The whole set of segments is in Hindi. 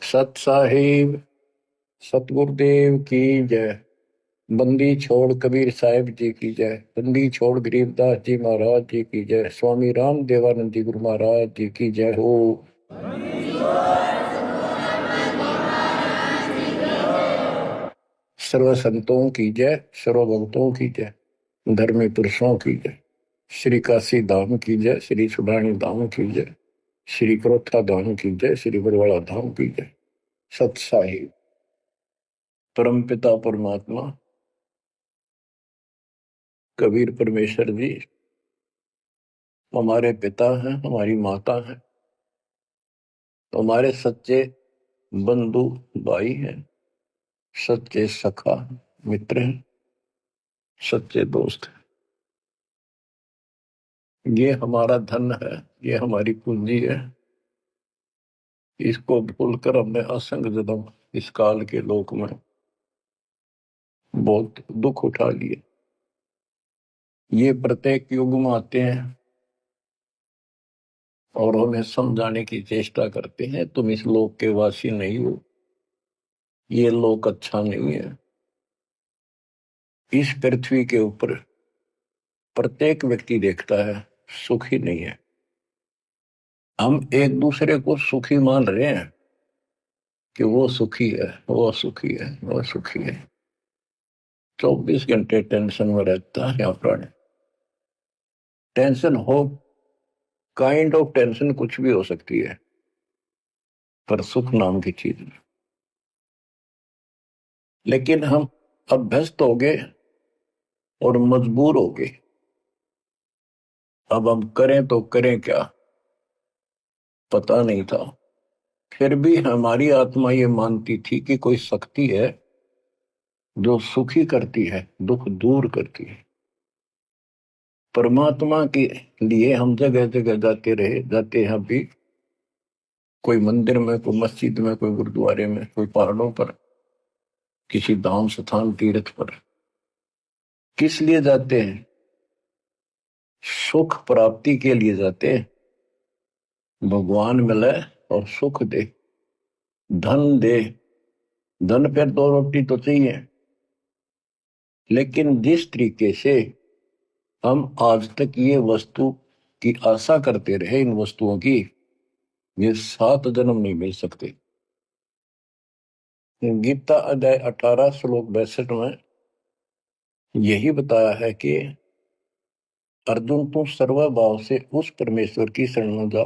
सत साहिब सतगुरुदेव की जय। बंदी छोड़ कबीर साहिब जी की जय। बंदी छोड़ गरीबदास जी महाराज जी की जय। स्वामी राम देवानंद जी गुरु महाराज जी की जय हो। सर्व संतों की जय, सर्व भक्तों की जय, धर्मी पुरुषों की जय। श्री काशी धाम की जय, श्री सुडानी धाम की जय, श्री क्रोथा धाम की जय, श्री बरवाड़ा धाम की जय। सत साहिब परम पिता परमात्मा कबीर परमेश्वर जी हमारे पिता हैं, हमारी माता है, हमारे सच्चे बंधु भाई हैं, सच्चे सखा मित्र हैं, सच्चे दोस्त हैं। ये हमारा धन है, ये हमारी पूंजी है। इसको भूलकर हमने असंग जन्म इस काल के लोक में बहुत दुख उठा लिए। ये प्रत्येक युग में आते हैं और हमें समझाने की चेष्टा करते हैं, तुम इस लोक के वासी नहीं हो, ये लोक अच्छा नहीं है। इस पृथ्वी के ऊपर प्रत्येक व्यक्ति देखता है सुखी नहीं है। हम एक दूसरे को सुखी मान रहे हैं कि वो सुखी है, वो सुखी है, वो सुखी है। 24 घंटे टेंशन में रहता है प्राणी। टेंशन हो, काइंड ऑफ टेंशन कुछ भी हो सकती है, पर सुख नाम की चीज नहीं। लेकिन हम अभ्यस्त हो गए और मजबूर हो गए। अब हम करें तो करें क्या, पता नहीं था। फिर भी हमारी आत्मा ये मानती थी कि कोई शक्ति है जो सुखी करती है, दुख दूर करती है। परमात्मा के लिए हम जगह जगह जाते रहे, जाते हैं अभी। कोई मंदिर में, कोई मस्जिद में, कोई गुरुद्वारे में, कोई पहाड़ों पर, किसी धाम स्थान तीर्थ पर। किस लिए जाते हैं? सुख प्राप्ति के लिए जाते हैं। भगवान मिले और सुख दे, धन दे। धन पर दो रोटी तो चाहिए, लेकिन जिस तरीके से हम आज तक ये वस्तु की आशा करते रहे, इन वस्तुओं की, ये 7 जन्म नहीं मिल सकते। गीता अध्याय 18 श्लोक 62 में यही बताया है कि अर्जुन तू सर्वभाव से उस परमेश्वर की शरण में जा,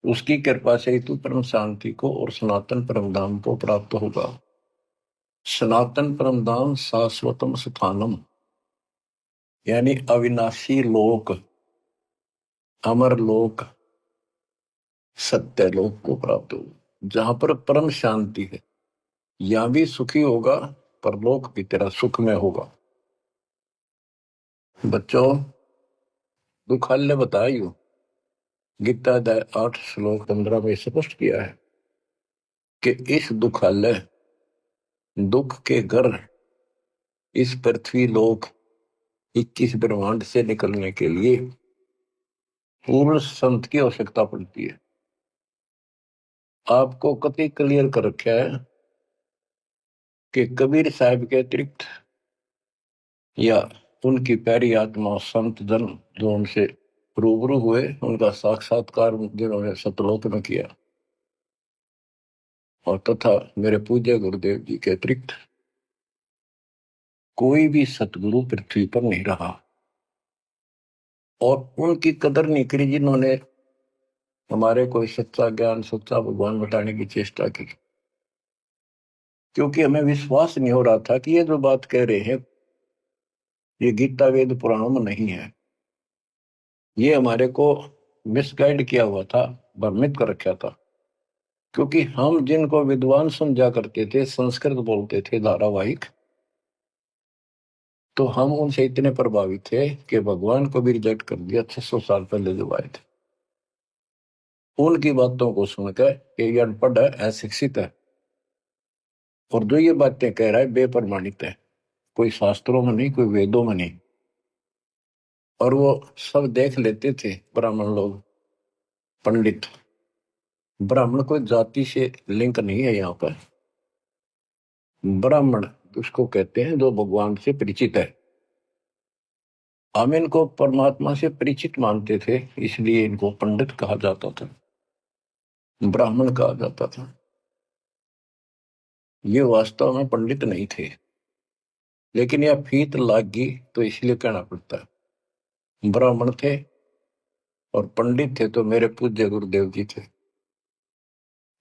उसकी कृपा से ही तू परम शांति को और सनातन परम धाम को प्राप्त होगा। सनातन परम धाम शाश्वतम स्थानम, यानी अविनाशी लोक, अमर लोक, सत्य लोक को प्राप्त होगा, जहां पर परम शांति है। यहां भी सुखी होगा, पर लोक भी तेरा सुख में होगा। बच्चों, दुखाल्य बताइयो, गीता अध्याय 8 श्लोक 15 में स्पष्ट किया है कि इस दुखालय, दुख के घर, इस पृथ्वी लोक 21 ब्रह्मांड से निकलने के लिए पूर्ण संत की आवश्यकता पड़ती है। आपको कति क्लियर कर रखा है कि कबीर साहब के अतिरिक्त या उनकी प्यारी आत्मा संत जन जो उनसे रूबरू हुए, उनका साक्षात्कार जिन्होंने सतलोक में किया, और तथा मेरे पूज्य गुरुदेव जी के अतिरिक्त कोई भी सतगुरु पृथ्वी पर नहीं रहा। और उनकी कदर नहीं करी जिन्होंने हमारे कोई सच्चा ज्ञान, सच्चा भगवान बताने की चेष्टा की। क्योंकि हमें विश्वास नहीं हो रहा था कि ये जो बात कह रहे हैं ये गीता वेद पुराणों में नहीं है। ये हमारे को मिसगाइड किया हुआ था, भ्रमित कर रखा था। क्योंकि हम जिनको विद्वान समझा करते थे, संस्कृत बोलते थे धारावाहिक, तो हम उनसे इतने प्रभावित थे कि भगवान को भी रिजेक्ट कर दिया 600 साल पहले जो आए थे। उनकी बातों को सुनकर ये अनपढ़ है, अशिक्षित है, और जो ये बातें कह रहा है बेप्रमाणित है, कोई शास्त्रों में नहीं, कोई वेदों में नहीं। और वो सब देख लेते थे ब्राह्मण लोग, पंडित, ब्राह्मण कोई जाति से लिंक नहीं है यहाँ पर। ब्राह्मण उसको कहते हैं जो भगवान से परिचित है। हम इनको परमात्मा से परिचित मानते थे, इसलिए इनको पंडित कहा जाता था, ब्राह्मण कहा जाता था। ये वास्तव में पंडित नहीं थे, लेकिन यह फीत लाग गई तो इसलिए कहना पड़ता है। ब्राह्मण थे और पंडित थे तो मेरे पूज्य गुरुदेव जी थे,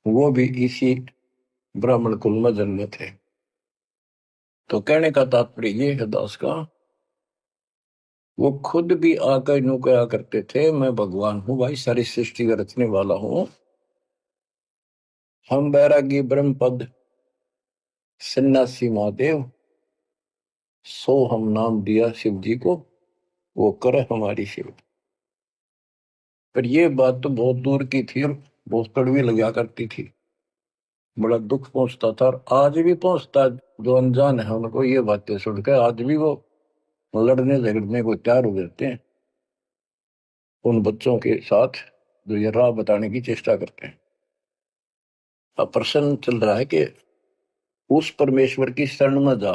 वो भी इसी ब्राह्मण कुल में जन्मे थे। तो कहने का तात्पर्य ये है दास का, वो खुद भी आकर यूं कहा करते थे, मैं भगवान हूं भाई, सारी सृष्टि का रचने वाला हूं। हम बैरागी ब्रह्म पद सन्यासी महादेव, सो हम नाम दिया शिव जी को, वो करे हमारी सेवा। पर ये बात तो बहुत दूर की थी और बहुत कड़वी लगा करती थी, बड़ा दुख पहुंचता था और आज भी पहुंचता है। जो अनजान है उनको ये बातें सुनकर आज भी वो लड़ने झगड़ने को तैयार हो जाते हैं उन बच्चों के साथ जो ये राह बताने की चेष्टा करते हैं। अब प्रश्न चल रहा है कि उस परमेश्वर की शरण में जा,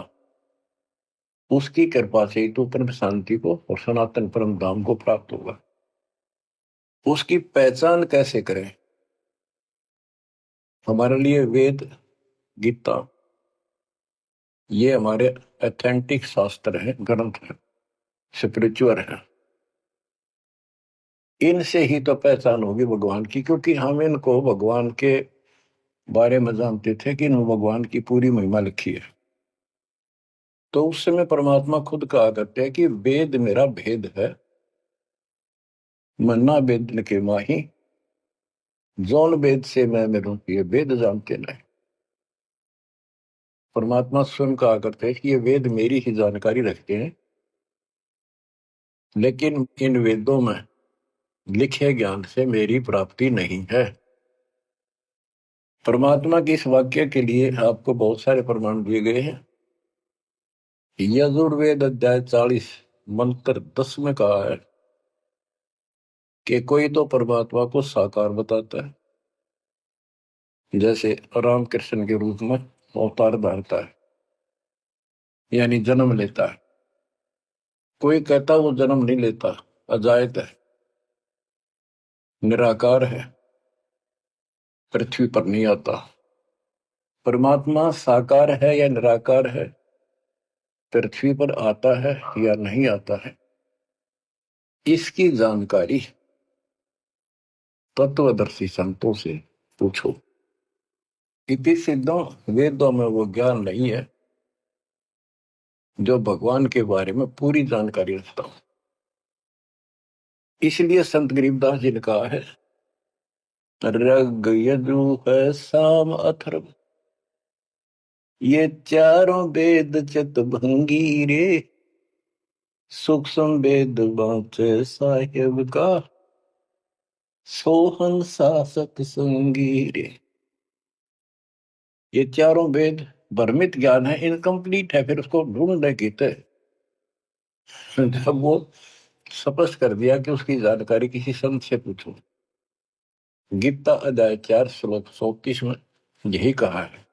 उसकी कृपा से ही तू परम शांति को और सनातन परम धाम को प्राप्त होगा। उसकी पहचान कैसे करें? हमारे लिए वेद गीता ये हमारे ऑथेंटिक शास्त्र हैं, ग्रंथ हैं, स्पिरिचुअल है। इनसे ही तो पहचान होगी भगवान की, क्योंकि हम इनको भगवान के बारे में जानते थे कि इन भगवान की पूरी महिमा लिखी है। तो उस समय परमात्मा खुद कहा करते हैं कि वेद मेरा भेद है, मन्ना वेद के माही, जौन वेद से मैं मेरू ये वेद जानते नहीं। परमात्मा स्वयं कहा करते हैं कि ये वेद मेरी ही जानकारी रखते हैं, लेकिन इन वेदों में लिखे ज्ञान से मेरी प्राप्ति नहीं है। परमात्मा के इस वाक्य के लिए आपको बहुत सारे प्रमाण दिए गए हैं। यजुर्वेद अध्याय 40 मंत्र 10 में कहा है कि कोई तो परमात्मा को साकार बताता है, जैसे राम कृष्ण के रूप में अवतार धारता है, यानी जन्म लेता है। कोई कहता वो जन्म नहीं लेता, अजायत है, निराकार है, पृथ्वी पर नहीं आता। परमात्मा साकार है या निराकार है, पृथ्वी पर आता है या नहीं आता है, इसकी जानकारी तत्वदर्शी संतों से पूछो। इति सिद्धों, वेदों में वो ज्ञान नहीं है जो भगवान के बारे में पूरी जानकारी रखता हूं। इसलिए संत गरीबदास जी ने कहा है, ऋग यजुः साम अथर्व, ये चारों वेद चतुर्भंगी रे, सूक्ष्म वेद बाँचे साहेब का, सोहन सासत संगी रे। ये चारों वेद भ्रमित ज्ञान है, इनकम्प्लीट है, फिर उसको ढूंढने की थे। जब वो स्पष्ट कर दिया कि उसकी जानकारी किसी संत से पूछो। गीता अध्याय 4 श्लोक 34 में यही कहा है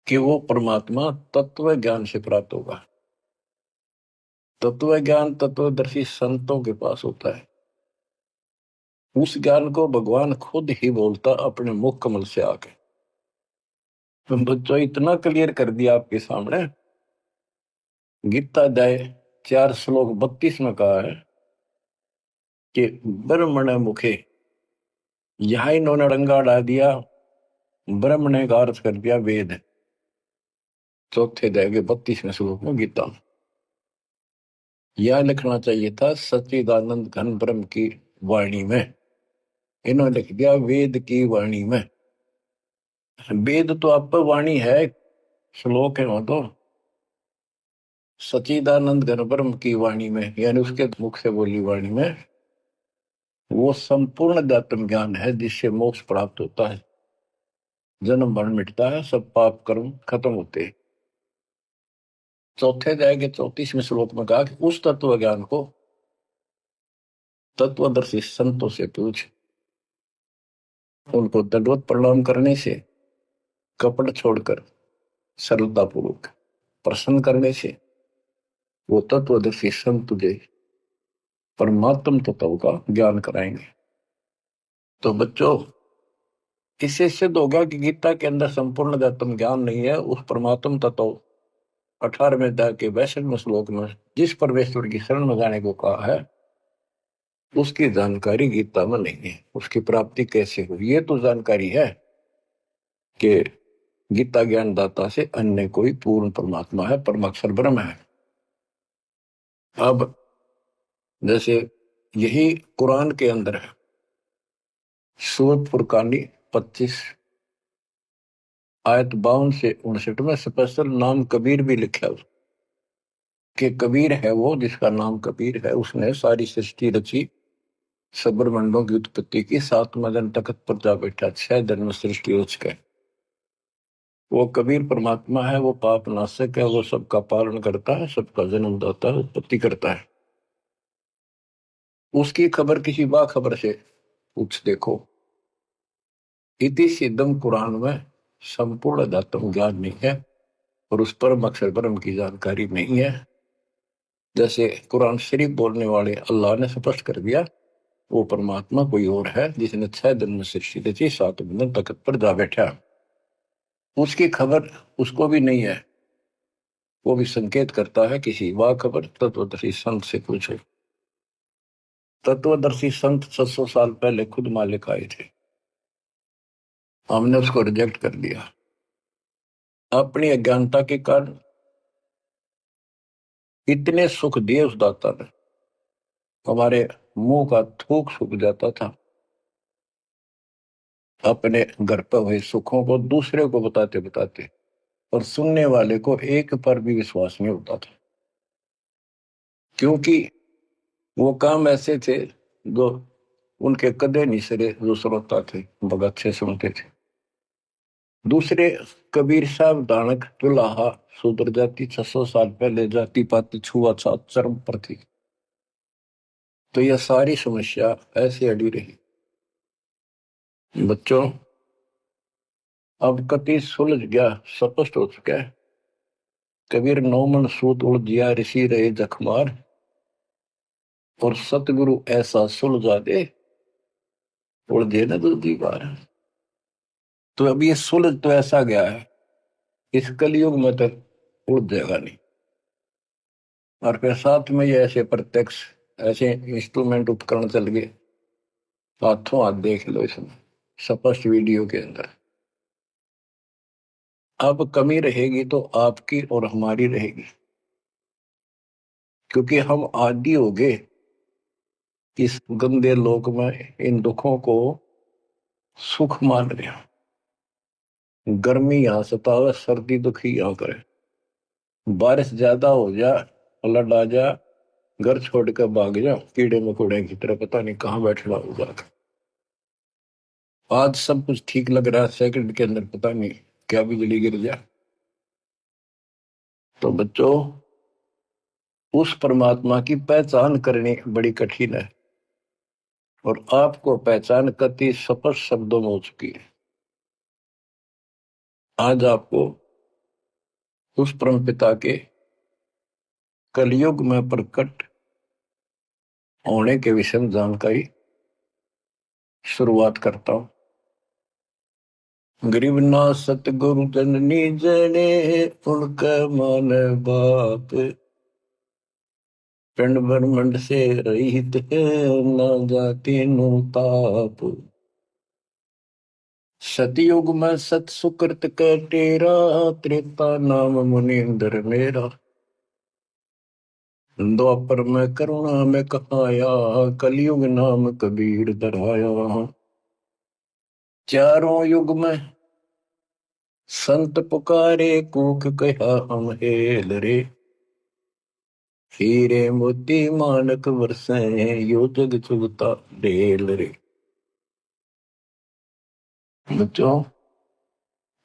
कि वो परमात्मा तत्व ज्ञान से प्राप्त होगा। तत्व ज्ञान तत्वदर्शी संतों के पास होता है। उस ज्ञान को भगवान खुद ही बोलता अपने मुख कमल से आके। तुम बच्चों इतना क्लियर कर दिया आपके सामने। गीता अध्याय 4 श्लोक 32 में कहा है कि ब्रह्मण मुखे, यहां इन्होंने रंगा डाल दिया, ब्रह्म ने का अर्थ कर दिया वेद। चौथे अध्याय के 32वें श्लोक में गीता में यह लिखना चाहिए था सच्चिदानंद घन ब्रह्म की वाणी में, इन्होंने लिख दिया वेद की वाणी में। वेद तो आप पर वाणी है, श्लोक है वो तो। सच्चिदानंद घन ब्रह्म की वाणी में यानी उसके मुख से बोली वाणी में वो संपूर्ण अध्यात्म ज्ञान है जिससे मोक्ष प्राप्त होता है, जन्म मरण मिटता है, सब पाप कर्म खत्म होते हैं। चौथे अध्याय के 34वें श्लोक में कहा कि उस तत्व ज्ञान को तत्वदर्शी संतों से पूछ। उनको दंडवत प्रणाम करने से, कपट छोड़कर सरलतापूर्वक प्रसन्न करने से वो तत्वदर्शी संत तुझे परमात्म तत्व का ज्ञान कराएंगे। तो बच्चों, इससे सिद्ध हो गया कि गीता के अंदर संपूर्ण आत्म ज्ञान नहीं है। उस परमात्म तत्व 18वें अध्याय के 62वें श्लोक में जिस परमेश्वर की शरण में जाने को कहा है, उसकी जानकारी गीता में नहीं है। उसकी प्राप्ति कैसे हुई, ये तो जानकारी है कि गीता ज्ञान दाता से अन्य कोई पूर्ण परमात्मा है, परमाक्षर ब्रह्म है। अब जैसे यही कुरान के अंदर है, सूरत फुरकानी 25 आयत 52 से 59 में स्पेशल नाम कबीर भी लिखा है कि कबीर है वो जिसका नाम कबीर है, उसने सारी सृष्टि रची, सब ब्रह्मांडों की उत्पत्ति की, 7वां दिन तख्त पर जा बैठा, 6 दिन में सृष्टि रच गए। वो कबीर परमात्मा है, वो पाप नाशक है, वो सबका पालन करता है, सबका जन्म दाता है, उत्पत्ति करता है। उसकी खबर किसी बाखबर से पूछ देखो। इति सिद्धम कुरान में संपूर्ण दातम ज्ञान नहीं है और उस परम अक्षर ब्रह्म की जानकारी नहीं है। जैसे कुरान शरीफ बोलने वाले अल्लाह ने स्पष्ट कर दिया, वो परमात्मा कोई और है जिसने 6 दिन में सृष्टि रची, 7वें दिन तख्त पर जा बैठा। उसकी खबर उसको भी नहीं है। वो भी संकेत करता है किसी बाखबर तत्वदर्शी संत से पूछो। तत्वदर्शी संत 700 साल पहले खुद मालिक आए थे, हमने उसको रिजेक्ट कर दिया अपनी अज्ञानता के कारण। इतने सुख दिए उस दाता ने, हमारे मुंह का थूक सूख जाता था। अपने घर पर हुए सुखों को दूसरे को बताते बताते, और सुनने वाले को एक पर भी विश्वास नहीं होता था, क्योंकि वो काम ऐसे थे जो उनके कदे नहीं सरे, जो श्रोता थे भगत से सुनते थे। दूसरे कबीर साहब दानक तुलाहा शूद्र जाति 600 साल पहले जाति पाति छुआछूत चरम पर थी। तो यह सारी समस्या ऐसे अड़ी रही। बच्चों, अब कति सुलझ गया, स्पष्ट हो चुका है। कबीर नौमन सूत उलझिया ऋषि रहे जखमार, और सतगुरु ऐसा सुलझा दे उलझे न दूसरी बार। तो अब ये सुलझ तो ऐसा गया है, इस कलयुग में तो उलझ जाएगा नहीं। और फिर साथ में ये ऐसे प्रत्यक्ष ऐसे इंस्ट्रूमेंट उपकरण चल गए, हाथों हाथ देख लो इसमें स्पष्ट वीडियो के अंदर। अब कमी रहेगी तो आपकी और हमारी रहेगी, क्योंकि हम आदी हो गए इस गंदे लोक में इन दुखों को सुख मान रहे हैं। गर्मी यहां सतावे, सर्दी दुखी यहां करे, बारिश ज्यादा हो जा, फ्लड आ जा, घर छोड़ कर भाग जा कीड़े मकोड़े की तरह, पता नहीं कहाँ बैठना होगा। आज सब कुछ ठीक लग रहा है, सेकंड के अंदर पता नहीं क्या बिजली गिर जाए। तो बच्चों, उस परमात्मा की पहचान करनी बड़ी कठिन है, और आपको पहचान कति स्पष्ट शब्दों में हो चुकी है। आज आपको उस परम पिता के कलयुग में प्रकट होने के विषय में जानकारी शुरुआत करता हूं। गरीब ना सतगुरु जननी जने, उनका मान बाप, पिंड ब्रह्मंड से रहित है, ना जाति नु ताप। सतयुग में सत सुकृत का तेरा, त्रेता नाम मुनिंदर मेरा। द्वापर में करुणा में कहाया, कलयुग नाम कबीर धराया। चारों युग में संत पुकारे, कूक कहा हम हेल रे। हीरे मोती मानक वर्षे, यो जग चुगता ढेल रे। बच्चों,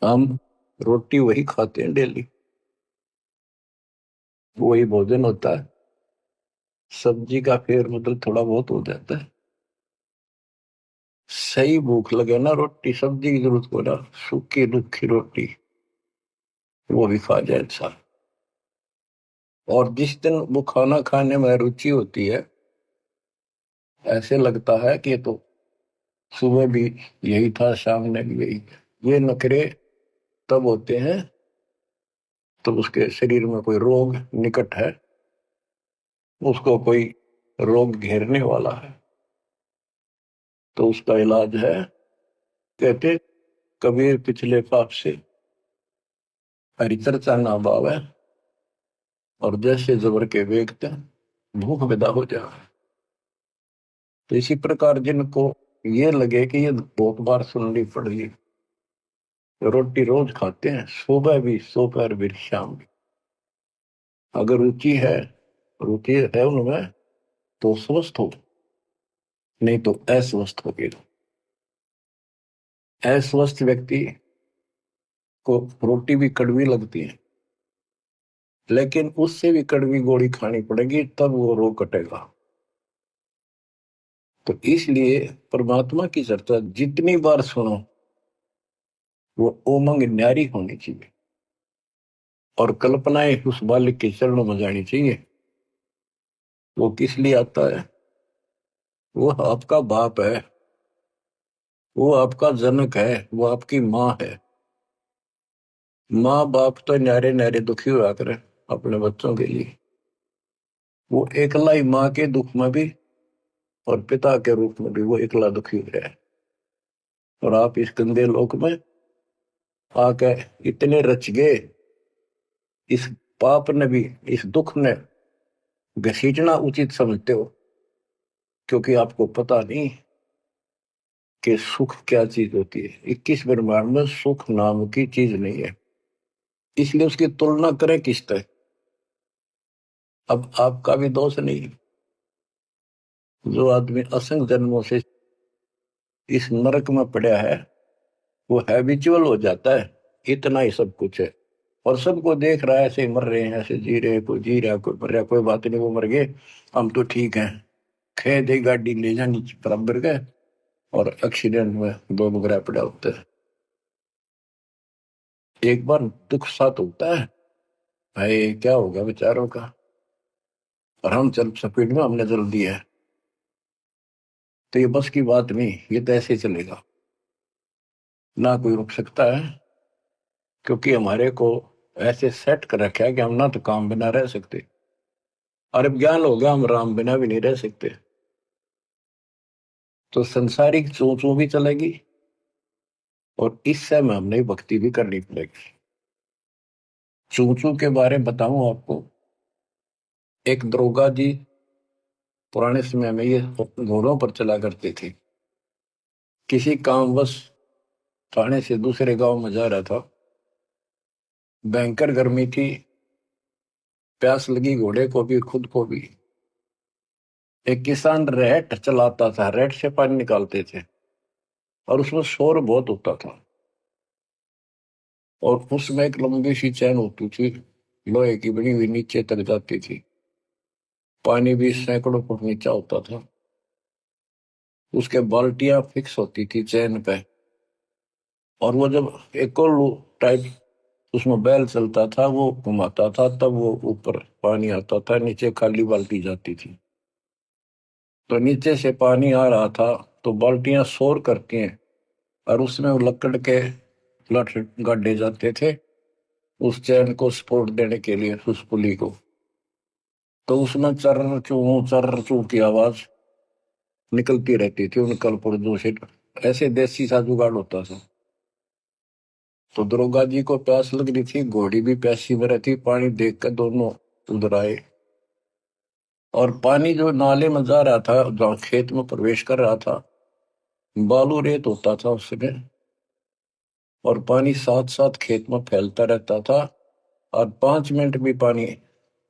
हम रोटी वही खाते हैं डेली, वही भोजन होता है, सब्जी का फेर मतलब थोड़ा बहुत हो जाता है। सही भूख लगे ना, रोटी सब्जी की जरूरत को ना, सूखी रुखी रोटी वो भी खा जाए इंसान। और जिस दिन वो खाना खाने में रुचि होती है, ऐसे लगता है कि ये तो सुबह भी यही था, शाम ने भी यही। ये नखरे तब होते हैं तो उसके शरीर में कोई रोग निकट है, उसको कोई रोग घेरने वाला है, तो उसका इलाज है। कहते कबीर पिछले पाप से हरि चर्चा ना बावे, और जैसे जबर के वेगते भूख विदा हो जाए। तो इसी प्रकार जिनको ये लगे कि ये बहुत बार सुननी पड़ेगी, रोटी रोज खाते हैं, सुबह भी दोपहर भी शाम भी, अगर रुचि है उनमें, तो स्वस्थ हो, नहीं तो अस्वस्थ हो गए। अस्वस्थ व्यक्ति को रोटी भी कड़वी लगती है, लेकिन उससे भी कड़वी गोली खानी पड़ेगी, तब वो रोग कटेगा। तो इसलिए परमात्मा की चर्चा जितनी बार सुनो, वो उमंग न्यारी होनी चाहिए, और कल्पनाएं उस बालक के चरणों में जानी चाहिए। वो किस लिए आता है? वो आपका बाप है, वो आपका जनक है, वो आपकी माँ है। माँ बाप तो न्यारे न्यारे दुखी हुआ करे अपने बच्चों के लिए, वो एकला ही माँ के दुख में भी और पिता के रूप में भी वो एकला दुखी हो रहा है। और आप इस गंदे लोक में आके इतने रच गए, इस पाप ने भी, इस दुख ने घसीटना उचित समझते हो, क्योंकि आपको पता नहीं कि सुख क्या चीज होती है। 21 ब्रह्मांड में सुख नाम की चीज नहीं है, इसलिए उसकी तुलना करें किससे? अब आपका भी दोष नहीं। जो आदमी असंख्य जन्मों से इस नरक में पड़ा है, वो हैबिचुअल हो जाता है, इतना ही सब कुछ है। और सबको देख रहा है, ऐसे मर रहे हैं, ऐसे जी रहे, कोई जी रहा, कोई मर रहा, कोई बात नहीं, वो मर गए, हम तो ठीक हैं। खे दे गाड़ी ले जानी बराबर गए, और एक्सीडेंट में दो बगैर पड़ा होता है। एक बार दुख साथ होता है, भाई क्या होगा बेचारों का, और हम चल स्पीड में हमने जल दिया है, तो ये बस की बात नहीं, ये तो ऐसे चलेगा, ना कोई रुक सकता है। क्योंकि हमारे को ऐसे सेट कर रखा है कि हम ना तो काम बिना रह सकते, और अब ज्ञान हो गया हम राम बिना भी नहीं रह सकते। तो संसारिक चोचों भी चलेगी, और इस समय हमने भक्ति भी करनी पड़ेगी। चूचू के बारे में बताऊं आपको, एक दरोगा जी पुराने समय में ये घोड़ों पर चला करते थे। किसी कामवश थाने से दूसरे गांव में जा रहा था, भयंकर गर्मी थी, प्यास लगी घोड़े को भी खुद को भी। एक किसान रेट चलाता था, रेट से पानी निकालते थे, और उसमें शोर बहुत होता था, और उसमें एक लंबी सी चैन होती थी, लोहे की बनी हुई, नीचे तक जाती थी, पानी भी सैकड़ों फुट नीचा होता था। उसके बाल्टियां फिक्स होती थी चैन पे, और वो जब एक और टाइप उसमें बैल चलता था, वो घुमाता था, तब वो ऊपर पानी आता था, नीचे खाली बाल्टी जाती थी। तो नीचे से पानी आ रहा था, तो बाल्टियां शोर करती हैं, और उसमें वो लकड़ के लठ गाड़े जाते थे उस चैन को सपोर्ट देने के लिए, उस पुली को। तो उसमें चर्र चू की आवाज निकलती रहती थी, उन कलपुर्जों से। ऐसे देसी सा जुगाड़ होता था। तो दरोगा जी को प्यास लग रही थी, घोड़ी भी प्यासी में रहती, पानी देख कर दोनों उधर आए। और पानी जो नाले में जा रहा था, जहाँ खेत में प्रवेश कर रहा था, बालू रेत होता था उसमें, और पानी साथ साथ खेत में फैलता रहता था। और 5 मिनट भी पानी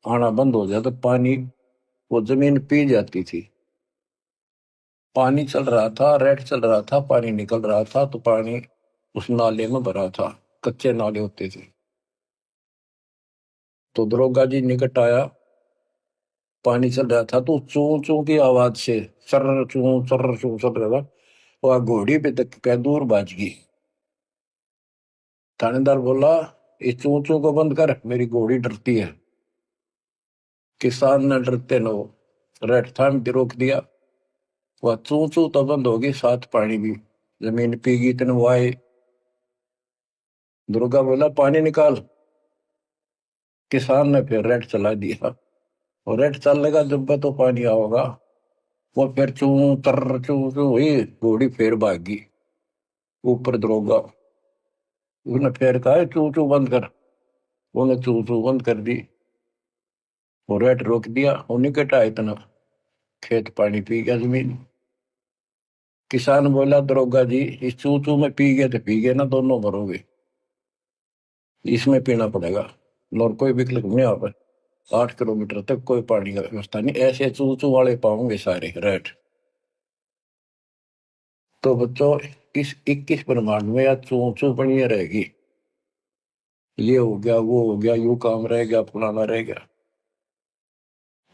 आना बंद हो जाए तो पानी, वो जमीन पी जाती थी। पानी चल रहा था, रेट चल रहा था, पानी निकल रहा था, तो पानी उस नाले में भरा था, कच्चे नाले होते थे। तो दरोगा जी निकट आया, पानी चल रहा था, तो चू चू की आवाज से चर्र चू चल रहा था, वह घोड़ी पे तक कै दूर बाज गई। थानेदार बोला, इस चू चू को बंद कर, मेरी घोड़ी डरती है। किसान ने डरते न रेट थाम के रोक दिया। वह चू चू तो बंद होगी, साथ पानी भी। जमीन पीगी तेन वो आए। दुर्गा बोला, पानी निकाल। किसान ने फिर रेट चला दिया, और रेट चलेगा जब तो पानी आओगा। वो फिर चू चू हुई, घोड़ी फिर भागी। ऊपर दरोगा उसने फिर कहा, चू चू बंद कर। उन्हें चू चू बंद कर दी, और रेट रोक दिया। उन्हीं के टाइम इतना खेत पानी पी गया जमीन। किसान बोला, दरोगा जी, इस चू चू में पी गए तो पी गए ना, दोनों मरोगे। इसमें पीना पड़ेगा, और कोई विकल्प नहीं आ पाए। 8 किलोमीटर तक कोई पानी का व्यवस्था नहीं, ऐसे चू चू वाले पाओगे सारे रेट। तो बच्चों, इस 21 ब्रह्मांड में या चू चू बनी रहेगी। ये हो गया, वो हो गया, यू काम रह गया, फलाना रह गया।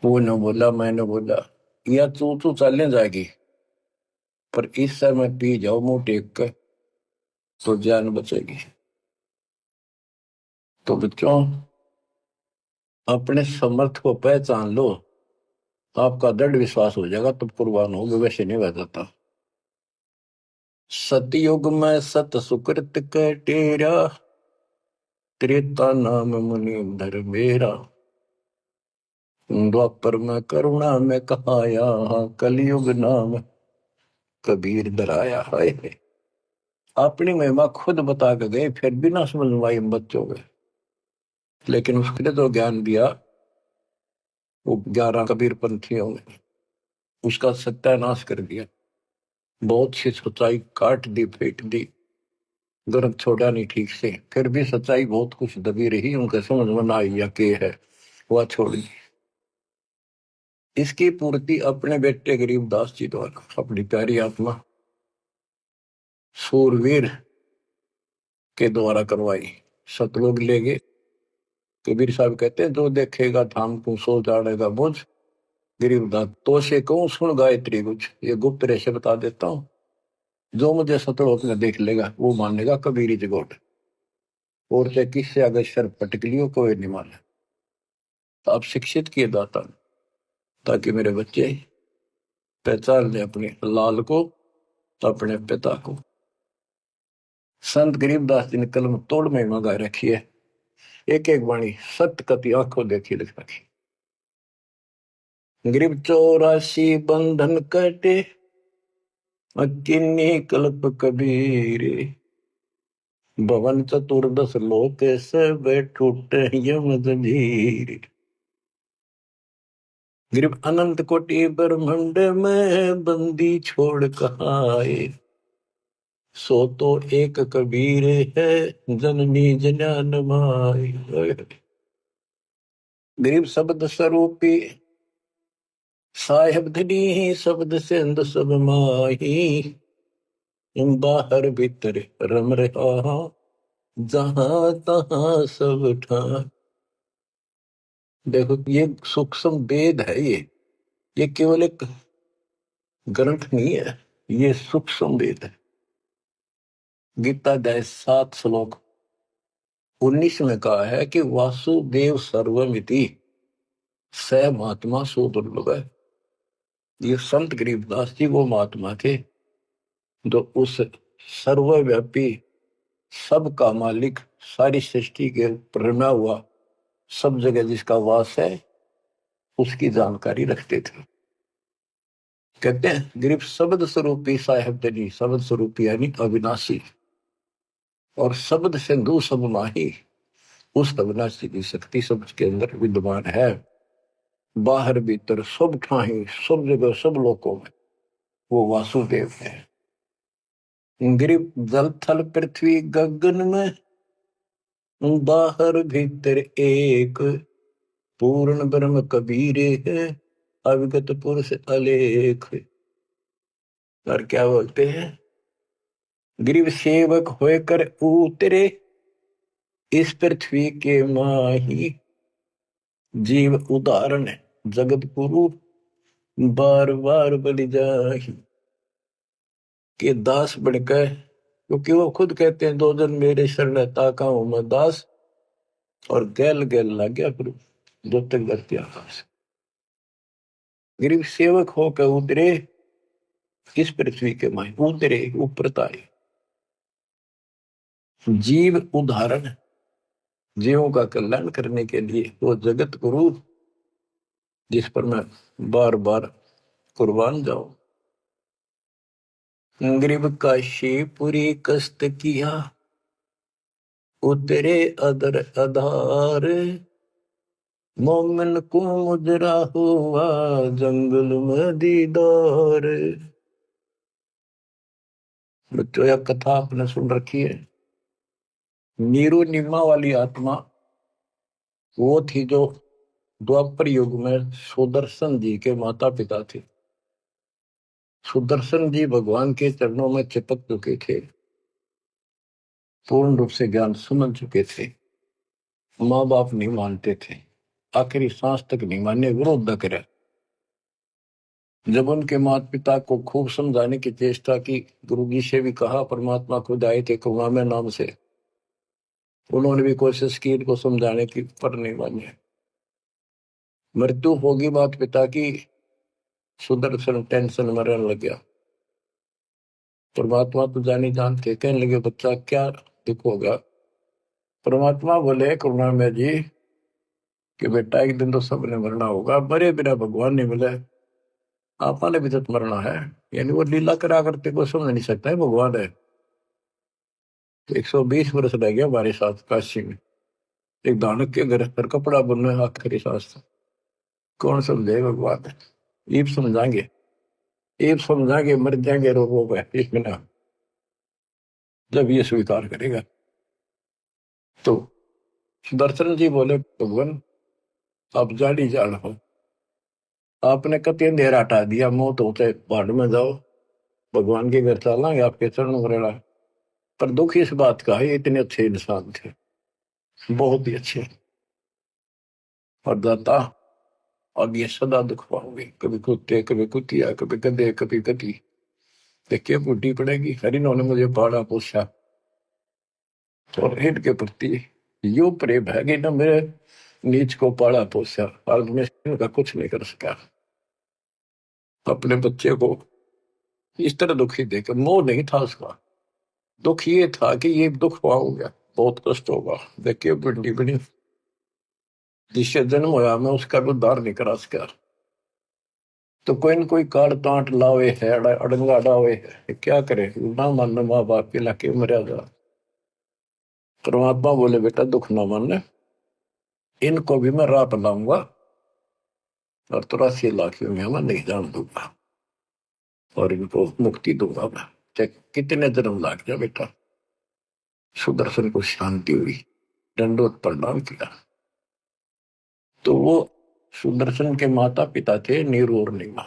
वो न बोला, मैंने बोला, या चू चू चलने जाएगी, पर इस समय पी जाओ मुंह टेक कर, तो जान बचेगी। तो बच्चों, अपने समर्थ को पहचान लो, आपका दृढ़ विश्वास हो जाएगा, तब कुर्बान होगे, वैसे नहीं रह जाता। सतयुग में सत सुकृत के टेरा, त्रेता नाम मुनि धर मेरा। द्वापर में करुणा में कहाया, कलयुग नाम कबीर धराया। है अपनी महिमा खुद बता के गए, फिर भी ना समझ पाए बच्चों के। लेकिन उसके तो ज्ञान दिया वो 11 कबीर पंथियों ने, उसका सत्यानाश कर दिया। बहुत सी सच्चाई काट दी, फेंक दी, ग्रंथ छोड़ा नहीं ठीक से। फिर भी सच्चाई बहुत कुछ दबी रही, उनके समझ में ना आई या के है, वह छोड़ दी। इसकी पूर्ति अपने बेटे गरीबदास जी द्वारा, अपनी प्यारी आत्मा सूरवीर के द्वारा करवाई। सतलोक ले गए। कबीर साहब कहते हैं, जो देखेगा धाम को सो जानेगा बुझ। गरीबदास, तो से कहूं सुन गायत्री कुछ, ये गुप्त रहस्य बता देता हूं। जो मुझे सतलोक में देख लेगा वो मानेगा कबीरी जगोट, और चाहे किससे अगर शर पटक लियो कोई नहीं माने। तो आप शिक्षित किए दाता, ताकि मेरे बच्चे पहचान ले अपने लाल को, अपने पिता को। संत गरीबदास जी ने कलम तोड़ में मंगा रखी है, एक एक वाणी सत्य कति आंखों देखी लिख रखी। गरीब 84 बंधन कटे, किन्नी कल्प कबीर। भवन चतुर्दश लोक सब टूटे यम जंजीर। गरीब अनंत कोटि ब्रह्मांड में बंदी छोड़ कहाए। सो तो एक कबीर है, जननी जनान माई। गरीब शब्द स्वरूपी साहेब धनी, शब्द सिंध सब माही। बाहर भीतर रम रहा, जहां तहां सब ठां। देखो, ये सूक्ष्म वेद है। ये केवल एक ग्रंथ नहीं है, ये सूक्ष्म वेद है। गीता अध्याय 7 श्लोक 19 में कहा है कि वासुदेव सर्वमिति, स महात्मा सो दुर्लभ है। ये संत गरीबदास जी वो महात्मा थे जो उस सर्वव्यापी, सबका मालिक, सारी सृष्टि के प्रेरणा हुआ, सब जगह जिसका वास है, उसकी जानकारी रखते थे। कहते हैं, गरीब शब्द स्वरूपी साहेब दनी, शब्द स्वरूपी यानी अविनाशी, और शब्द सिंधु सब माही, उस अविनाशी की शक्ति सब के अंदर विद्यमान है। बाहर भीतर सब ठाही, सब जगह, सब लोकों में वो वासुदेव है। गरीब जल थल पृथ्वी गगन में, बाहर भीतर एक, पूर्ण ब्रह्म कबीर है, अविगत पुरुष अलेख। और क्या बोलते हैं, गरीब सेवक होकर उतरे, इस पृथ्वी के माही। जीव उदाहरण जगत गुरु, बार बार बलि जाहि। कि दास बनकर, क्योंकि वो खुद कहते हैं 2 जन मेरे शरण ताका हूं मैं दास, और गैल गैल लग गया फिर जो तक धरती आकाश। गरीब सेवक होकर उतरे इस पृथ्वी के माए, उतरे ऊपर तारे। जीव उदाहरण, जीवों का कल्याण करने के लिए वो जगत गुरु जिस पर मैं बार बार कुर्बान जाऊं। गरीब काशीपुरी कष्ट किया उतरे अदर आधार, मोमिन को मुजरा हुआ जंगल में दीदार। बच्चों यह कथा आपने सुन रखी है। नीरू निम्मा वाली आत्मा वो थी जो द्वापर युग में सुदर्शन जी के माता पिता थे। सुदर्शन जी भगवान के चरणों में चिपक चुके थे, पूर्ण रूप से ज्ञान समझ चुके थे। माँ बाप नहीं मानते थे, आखिरी सांस तक नहीं माने, विरोध करे। जब उनके माता पिता को खूब समझाने की चेष्टा की, गुरु जी से भी कहा, परमात्मा खुद आए थे करुणामय नाम से, उन्होंने भी कोशिश की इनको समझाने की, पर नहीं माने। मृत्यु होगी माता पिता की, सुदर्शन टेंशन मरने लग गया। परमात्मा तो जानी जानते, कहने लगे बच्चा क्या दुख होगा। परमात्मा बोले करुणामय जी कि बेटा एक दिन तो सबने मरना होगा, मरे बिना भगवान नहीं मिले, आपने भी तो मरना है। यानी वो लीला करा करते को समझ नहीं सकता है भगवान है। 120 वर्ष रह गया हमारे साथ काशी में, एक दानक के घर पर कपड़ा बुनने आखिरी सांस, कौन समझे भगवान है। ईब समझाएंगे, ईब समझाएंगे, मर जाएंगे रोगों पे एक बिना, जब ये स्वीकार करेगा। तो सुदर्शन जी बोले भगवान आप जानी जान हो, आपने कति अंधेरा हटा दिया, मौत होते पहाड़ में जाओ, भगवान के घर चलेंगे, आपके चरण मरेला। पर दुख इस बात का है, इतने अच्छे इंसान थे, बहुत ही अच्छे, और दाता अब ये सदा दुख पाओगे, कभी कुत्ते कभी कुतिया, कभी गधे कभी गधी, देखिए बूढ़ी पड़ेगी। हरि ने मुझे पाला पोसा, और इनके प्रति यो प्रेम है कि ना मेरे नीच को पाला पोसा, और मैं इनका कुछ नहीं कर सका। अपने बच्चे को इस तरह दुखी देकर, मोह नहीं था उसका, दुख ये था कि ये दुख पाऊंगा, बहुत कष्ट होगा। देखिए बड़ी बड़ी जिससे जन्म होया मैं उसका भी उद्धार नहीं करा सका। तो कोई न कोई काट तांट लावे है, अड़ंगा डावे है, क्या करे, ना मानना माँ बाप के लाके मर्यादा। परमात्मा बोले बेटा दुख ना मानना, इनको भी मैं रात लाऊंगा और 83 लाख में मैं नहीं जान दूंगा, और इनको मुक्ति दूंगा मैं, चाहे कितने जन्म लाग जाए बेटा। सुदर्शन को शांति हुई, दंडोत प्रणाम किया। तो वो सुदर्शन के माता पिता थे नीरू और नीमा।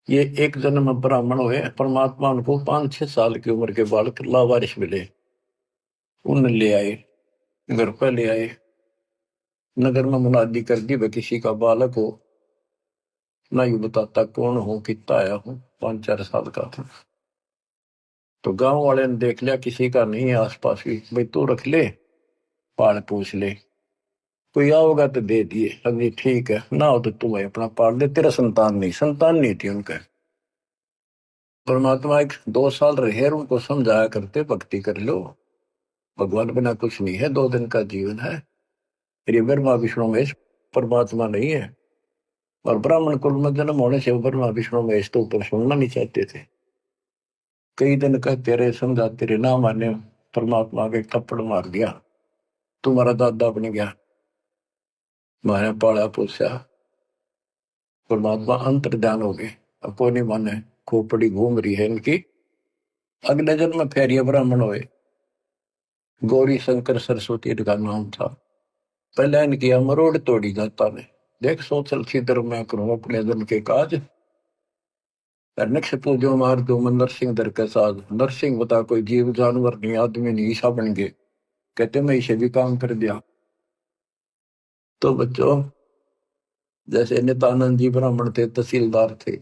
ये एक जन्म ब्राह्मण हुए, परमात्मा उनको 5-6 साल की उम्र के बालक लावारिश मिले, उन ले आए, घर पर ले आए, नगर में मुनादी कर दी, वह किसी का बालक हो, ना यू बताता कौन हो, कितना आया हूं, 5-4 साल का था। तो गांव वाले ने देख लिया किसी का नहीं है आसपास भी, भाई तू रख ले, पाल पूछ ले, कोई आओगा तो दे दिए, अभी ठीक है, ना हो तो तू अपना पाल ले, तेरा संतान नहीं थी उनका। परमात्मा एक 2 साल रहे, उनको समझाया करते भक्ति कर लो, भगवान बिना कुछ नहीं है, 2 दिन का जीवन है। फिर ब्रह्मा विष्णु महेश परमात्मा नहीं है, और ब्राह्मण कुल में जन्म होने से ब्रह्मा विष्णु महेश तो ऊपर सुनना नहीं चाहते थे। कई दिन कहते रहे, समझाते रहे, ना माने, परमात्मा के थप्पड़ मार दिया, तुम्हारा दादा बन गया, मैंने पाला पोसा। परमात्मा अंतर ध्यान हो गए, अब कोई नहीं माने, खोपड़ी घूम रही है इनकी। अगले जन्म में फिर ये ब्राह्मण हुए, गौरी शंकर सरस्वती इनका नाम था। पहले इनकी मरोड़ तोड़ी जाता ने, देख सोचल छिद्र मैं करूं अपने जन के काज, नक्ष पूजो मार दो मन नरसिंह दर के साथ। नरसिंह बता कोई जीव जानवर नहीं, आदमी नहीं, ईसा बन गए, कहते मैं इसे भी काम कर दिया। तो बच्चों जैसे नित्यानंद जी ब्राह्मण थे, तहसीलदार थे,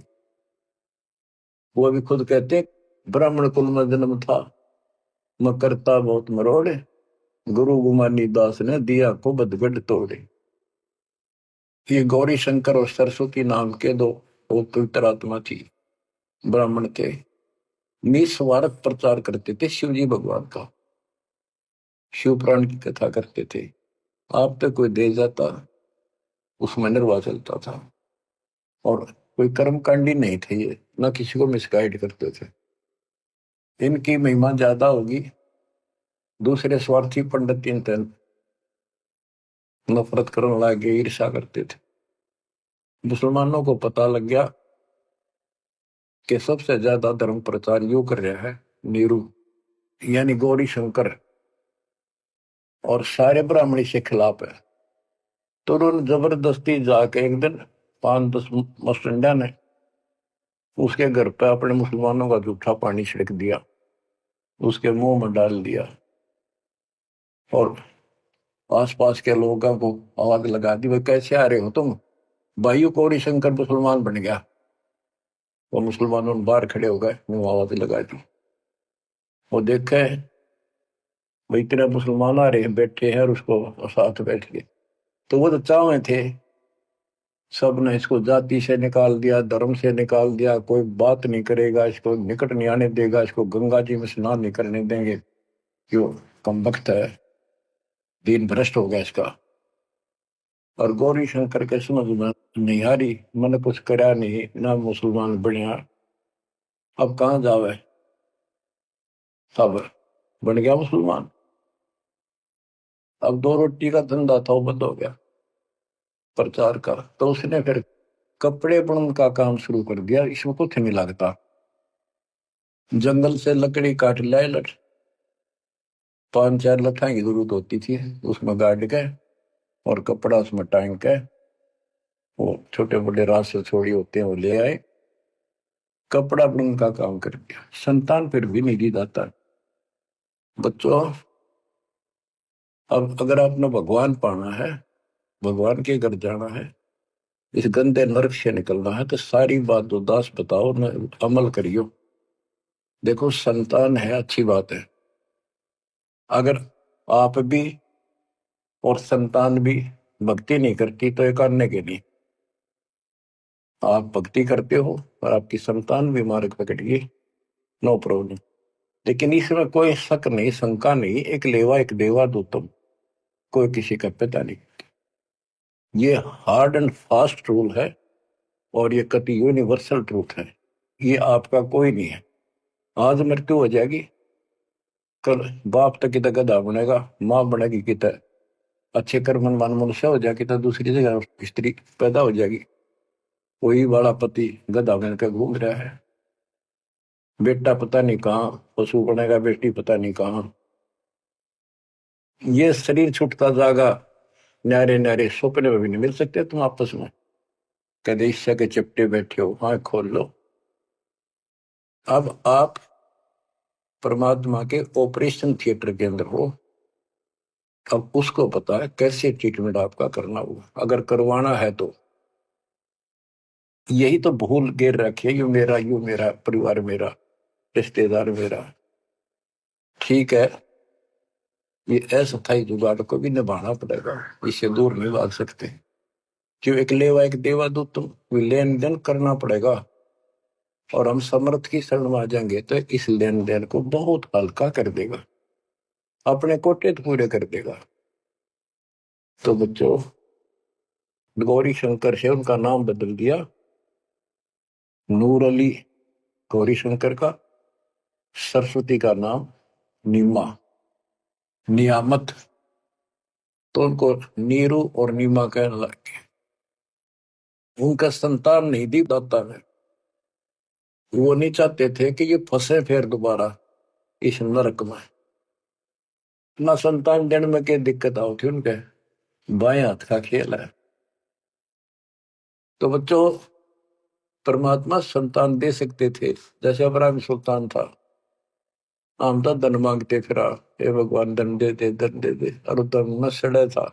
वो भी खुद कहते ब्राह्मण कुल में जन्म था, मैं करता बहुत मरोड़े, गुरु गुमानी दास ने दिया को बदगढ़ तोड़े। ये गौरी शंकर और सरस्वती नाम के दो पवित्र आत्मा थी, ब्राह्मण थे, निस्वार्थ प्रचार करते थे शिव जी भगवान का, शिव पुराण की कथा करते थे। आप पे कोई दे जाता, उसमें निर्वाह चलता था, और कोई कर्मकांडी नहीं थे ये, ना किसी को मिसगाइड करते थे। इनकी महिमा ज्यादा होगी, दूसरे स्वार्थी पंडित इन नफरत करने लगे, ईर्षा करते थे। मुसलमानों को पता लग गया कि सबसे ज्यादा धर्म प्रचार यू कर रहा है नीरू, यानी गौरी शंकर, और सारे ब्राह्मणी से खिलाफ है। तो उन्होंने जबरदस्ती जाके एक दिन 5-10 मस्टंडा ने उसके घर पे अपने मुसलमानों का जूठा पानी छिड़क दिया, उसके मुंह में डाल दिया, और आसपास के लोगों को आग लगा दी, भाई कैसे आ रहे हो तुम, भाइयों गौरी शंकर मुसलमान बन गया। वो मुसलमानों बाहर खड़े हो गए, मुंह आवाज लगा दी। वो देखे भाई तेरा मुसलमान आ रहे हैं, बैठे हैं, और उसको साथ बैठ के, तो वो तो चावे थे, सब ने इसको जाति से निकाल दिया, धर्म से निकाल दिया, कोई बात नहीं करेगा, इसको निकट नहीं आने देगा, इसको गंगा जी में स्नान नहीं करने देंगे, क्यों कम वक्त है, दीन भ्रष्ट हो गया इसका। और गौरी शंकर के समझ में नहीं आ रही, मैंने कुछ करा नहीं ना, मुसलमान बनया, अब कहाँ जावे, सब बन गया मुसलमान। अब 2 रोटी का धंधा था, वो बंद हो गया प्रचार का। तो उसने फिर कपड़े बुनने का काम शुरू कर दिया, इसमें कुछ नहीं लगता, जंगल से लकड़ी काट लाए, 5-4 लठा की जरूरत होती थी, उसमें गाड़ के और कपड़ा उसमें टांग के, वो छोटे बड़े रास से छोड़ी होते हैं वो ले आए, कपड़ा बुनने का काम कर दिया। संतान फिर भी नहीं दी जाता। बच्चों, अब अगर आपने भगवान पाना है, भगवान के घर जाना है, इस गंदे नरक से निकलना है, तो सारी बात उदास बताओ न, अमल करियो। देखो संतान है अच्छी बात है, अगर आप भी और संतान भी भक्ति नहीं करती तो एक अन्य के नहीं, आप भक्ति करते हो और आपकी संतान भी मार्ग पकड़ गई, नो प्रॉब्लम। लेकिन इसमें कोई शक नहीं, शंका नहीं, एक लेवा एक देवा दो तुम, कोई किसी का पिता नहीं। ये हार्ड एंड फास्ट रूल है, और ये कति यूनिवर्सल ट्रूथ है, ये आपका कोई नहीं है। आज मृत्यु हो जाएगी, कल बाप तक कितना गधा बनेगा, माँ बनेगी कितना अच्छे कर्म मन मनुष्य हो जाएगी, तो दूसरी जगह स्त्री पैदा हो जाएगी, वही वाला पति गधा बनकर घूम रहा है, बेटा पता नहीं कहाँ पशु बनेगा, बेटी पता नहीं कहाँ। ये शरीर छूटता जागा, न्यारे न्यारे सपने में भी नहीं मिल सकते तुम आपस में, कदे ईर्ष्या के चिपटे बैठे हो, हाँ खोल लो। अब आप परमात्मा के ऑपरेशन थिएटर के अंदर हो, अब उसको पता है कैसे ट्रीटमेंट आपका करना होगा, अगर करवाना है तो। यही तो भूल गिर रखी है, यू मेरा परिवार मेरा, रिश्तेदार मेरा। ठीक है, ये अस्थायी जुगाड़ को भी निभाना पड़ेगा, इससे दूर नहीं भाग सकते। क्यों, एक लेवा एक देवा दूत, तुम लेन देन करना पड़ेगा, और हम समर्थ की शरण में आ जाएंगे तो इस लेन देन को बहुत हल्का कर देगा, अपने कोटे तो पूरे कर देगा। तो बच्चों, गौरी शंकर से उनका नाम बदल दिया, नूर अली गौरी शंकर का, सरस्वती का नाम नीमा, नियामत, तो उनको नीरू और नीमा कहने लगे। उनका संतान नहीं दी दाता ने, वो नहीं चाहते थे कि ये फंसे फिर दोबारा इस नरक में, ना संतान देने में क्या दिक्कत आओ थी उनके, बाएं हाथ का खेल है। तो बच्चों, परमात्मा संतान दे सकते थे, जैसे अब्राहम सुल्तान था, हम तो धन मांगते फिरा, हे भगवान धन दे दे धन दे दे, और धन में सड़े था,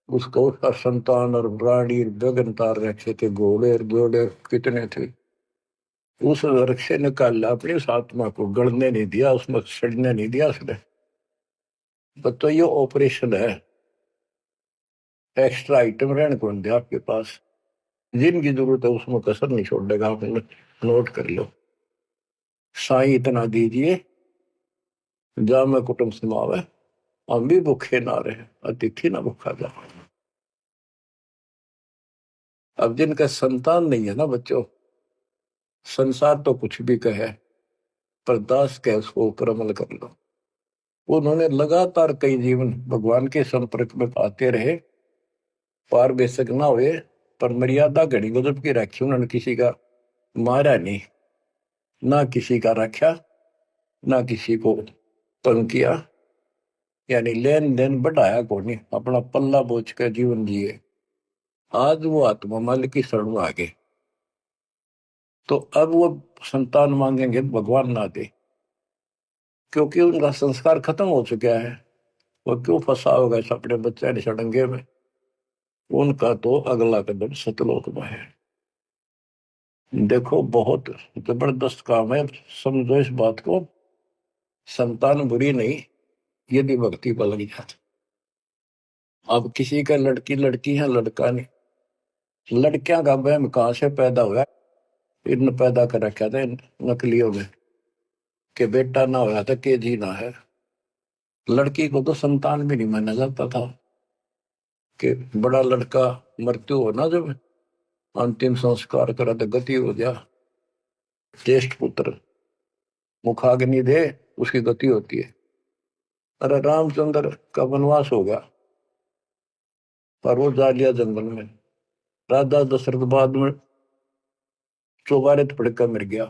उसको उसका संतान और रानी गगन तार रखे थे, घोड़े घोड़े कितने थे, उस नरक से निकाल अपनी उस आत्मा को, गड़ने नहीं दिया, उसमें सड़ने नहीं दिया उसने। तो ये ऑपरेशन है। एक्स्ट्रा आइटम रहने को नहीं दिया आपके पास। जिनकी जरूरत है उसमें कसर नहीं छोड़ेगा। आप नोट कर लो। साई इतना दीजिए जा में कुटुंब समावे, हम भी भूखे ना रहे, अतिथि ना भूखा जा। अब जिनका संतान नहीं है ना बच्चों, संसार तो कुछ भी कहे, पर दास के उसको ऊपर अमल कर लो। उन्होंने लगातार कई जीवन भगवान के संपर्क में आते रहे, पार बेशक ना हुए, पर मर्यादा घड़ी गजब की रखी उन्होंने। किसी का मारा नहीं, ना किसी का रखा, ना किसी को तंग किया, यानी लेन देन बढ़ाया को नहीं, अपना पल्ला बोझ कर जीवन जिए। आज वो आत्मा मालिक की शरण में आ गए, तो अब वो संतान मांगेंगे भगवान ना दे, क्योंकि उनका संस्कार खत्म हो चुका है। वो क्यों फंसा होगा इस अपने बच्चे ने सड़ंगे में। उनका तो अगला कदम सतलोक में है। देखो बहुत जबरदस्त काम है। समझो इस बात को, संतान बुरी नहीं यदि भक्ति पर लगी जाती। अब किसी का लड़की लड़की है, लड़का नहीं। लड़कियां का वहम कहां से पैदा हुआ? इन पैदा कर रखा था इन नकलियों में कि बेटा ना होया था के जी ना है। लड़की को तो संतान भी नहीं माना जाता था कि बड़ा लड़का मृत्यु हो ना, जब अंतिम संस्कार करा तो गति हो गया, ज्येष्ठ पुत्र मुखाग्नि दे, उसकी गति होती है। अरे रामचंद्र का वनवास हो गया, पर वो जा लिया जंगल में। राजा दशरथ बाद में चौबारे पड़कर मर गया।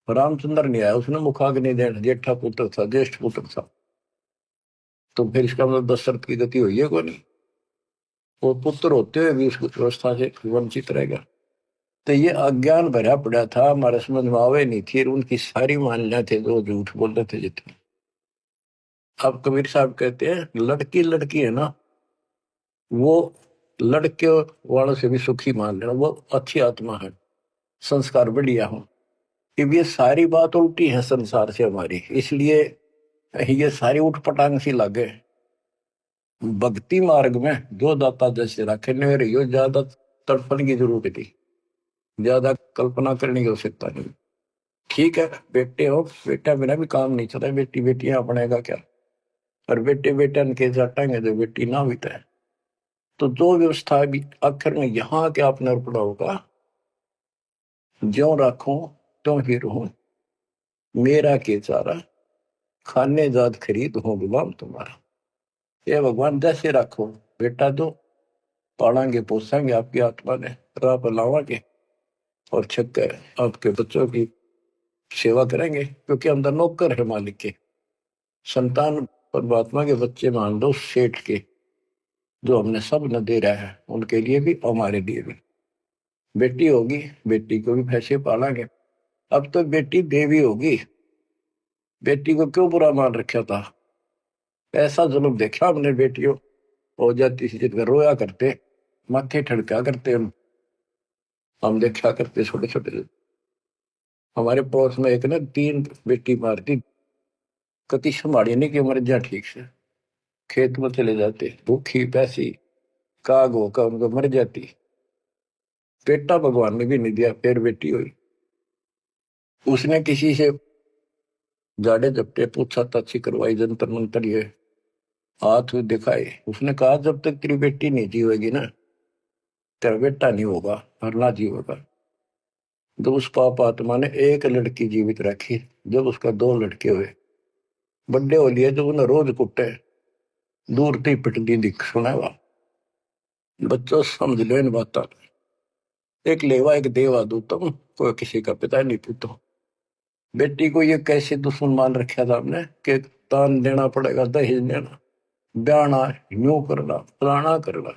रामचंद्र नहीं आया, उसने मुखाग्नि देना, जेठा पुत्र था, ज्येष्ठ पुत्र था। तो फिर इसका मतलब दशरथ की गति हुई है को नहीं? वो पुत्र होते हुए भी उसकी व्यवस्था से वंचित रह गया। तो ये अज्ञान भरा पड़ा था, हमारे समझ में आवे नहीं थी। उनकी सारी मान्यता थे जो झूठ बोलते थे जितने। अब कबीर साहब कहते हैं लड़की लड़की है ना, वो लड़के वालों से भी सुखी मान लेना, वो अच्छी आत्मा है, संस्कार बढ़िया हो। अब ये सारी बात उल्टी है संसार से हमारी, इसलिए ये सारी उठपटांग सी लागे। भक्ति मार्ग में जो दाता जैसे रखे न रही, ज्यादा तड़पण की जरूरत थी, ज्यादा कल्पना करने की आवश्यकता नहीं। ठीक है बेटे हो, बेटा बिना भी काम नहीं चला, बेटी बेटियां अपनेगा क्या? और बेटे बेटा के जाटेंगे जो बेटी ना भी है। तो जो व्यवस्था भी आखिर में यहाँ के आपने अर्पणा होगा, ज्यो राखूं त्यों ही रहूं, मेरा के चारा खाने जात खरीद हो गुलाम तुम्हारा। ये भगवान जैसे रखो, बेटा दो, पालेंगे पोसेंगे आपकी आत्मा ने, राह पर लावांगे, और छक आपके बच्चों की सेवा करेंगे, क्योंकि अंदर नौकर है मालिक के। संतान परमात्मा के बच्चे मान लो सेठ के, जो हमने सब न दे रहा है, उनके लिए भी हमारे लिए भी। बेटी होगी, बेटी को भी पैसे पालेंगे। अब तो बेटी देवी होगी, बेटी को क्यों बुरा मान रखा था? ऐसा जुल्म देखा हमने, बेटियों हो जाती थी जिनका रोया करते, माथे ठड़का करते, हम देखा करते छोटे छोटे। हमारे पड़ोस में एक ने 3 बेटी मार दी, कति संभाली नहीं कि मर जा ठीक से, खेत में चले जाते भूखी पैसी, काग होकर उनको मर जाती। बेटा भगवान ने भी नहीं दिया, फिर बेटी हुई। उसने किसी से जाड़े जपटे पूछा ताछी करवाई, जंतर मंतर ये हाथ दिखाए। उसने कहा जब तक तेरी बेटी नहीं जीवेगी ना, तेरा बेटा नहीं होगा और ना जीवेगा। तो उस पाप आत्मा ने एक लड़की जीवित रखी, जब उसका 2 लड़के हुए, बड्डे हो लिए, जब उन्हें रोज कुटे, दूर थी पिटती दिख सुनावा। बच्चों समझ लो इन बात। एक लेवा एक देवा दूतम, कोई किसी का पिता नहीं पूतो। बेटी को ये कैसे दुश्मन मान रखा था हमने कि तान देना पड़ेगा, दहेज देना, ब्याना, यूं करना, फलाना करना,